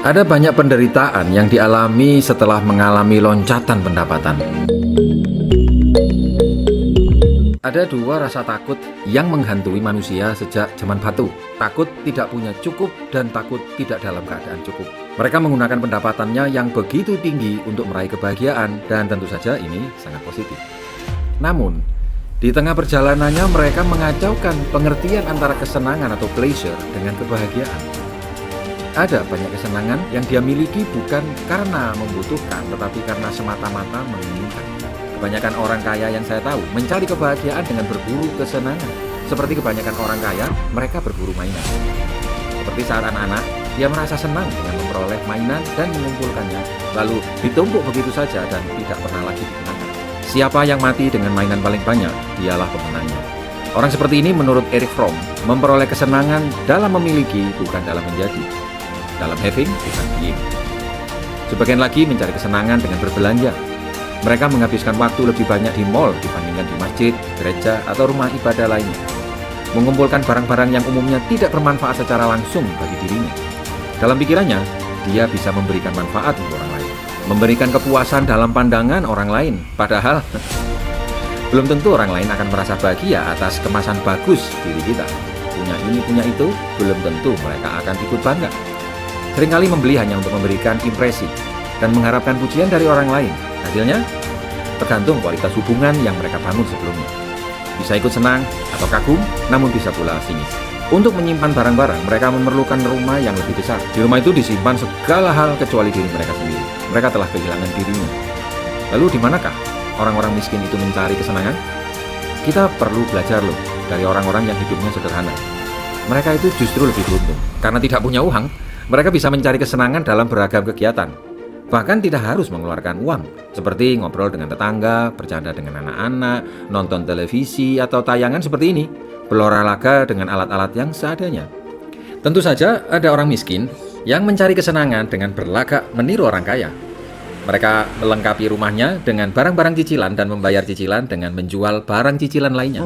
Ada banyak penderitaan yang dialami setelah mengalami loncatan pendapatan. Ada dua rasa takut yang menghantui manusia sejak zaman batu. Takut tidak punya cukup dan takut tidak dalam keadaan cukup. Mereka menggunakan pendapatannya yang begitu tinggi untuk meraih kebahagiaan, dan tentu saja ini sangat positif. Namun, di tengah perjalanannya mereka mengacaukan pengertian antara kesenangan atau pleasure dengan kebahagiaan. Ada banyak kesenangan yang dia miliki bukan karena membutuhkan, tetapi karena semata-mata menginginkan. Kebanyakan orang kaya yang saya tahu mencari kebahagiaan dengan berburu kesenangan. Seperti kebanyakan orang kaya, mereka berburu mainan. Seperti saat anak-anak, dia merasa senang dengan memperoleh mainan dan mengumpulkannya, lalu ditumpuk begitu saja dan tidak pernah lagi digunakan. Siapa yang mati dengan mainan paling banyak, dialah pemenangnya. Orang seperti ini menurut Erich Fromm memperoleh kesenangan dalam memiliki, bukan dalam menjadi. Dalam having, bukan being. Sebagian lagi mencari kesenangan dengan berbelanja. Mereka menghabiskan waktu lebih banyak di mall dibandingkan di masjid, gereja, atau rumah ibadah lainnya. Mengumpulkan barang-barang yang umumnya tidak bermanfaat secara langsung bagi dirinya. Dalam pikirannya, dia bisa memberikan manfaat untuk orang lain. Memberikan kepuasan dalam pandangan orang lain. Padahal, belum tentu orang lain akan merasa bahagia atas kemasan bagus diri kita. Punya ini, punya itu, belum tentu mereka akan ikut bangga. Seringkali membeli hanya untuk memberikan impresi dan mengharapkan pujian dari orang lain. Hasilnya, tergantung kualitas hubungan yang mereka bangun sebelumnya. Bisa ikut senang atau kagum, namun bisa pula sinis. Untuk menyimpan barang-barang, mereka memerlukan rumah yang lebih besar. Di rumah itu disimpan segala hal kecuali diri mereka sendiri. Mereka telah kehilangan dirinya. Lalu di manakah orang-orang miskin itu mencari kesenangan? Kita perlu belajar loh dari orang-orang yang hidupnya sederhana. Mereka itu justru lebih beruntung. Karena tidak punya uang, mereka bisa mencari kesenangan dalam beragam kegiatan. Bahkan tidak harus mengeluarkan uang, seperti ngobrol dengan tetangga, bercanda dengan anak-anak, nonton televisi, atau tayangan seperti ini, berolahraga dengan alat-alat yang seadanya. Tentu saja ada orang miskin yang mencari kesenangan dengan berlagak meniru orang kaya. Mereka melengkapi rumahnya dengan barang-barang cicilan dan membayar cicilan dengan menjual barang cicilan lainnya.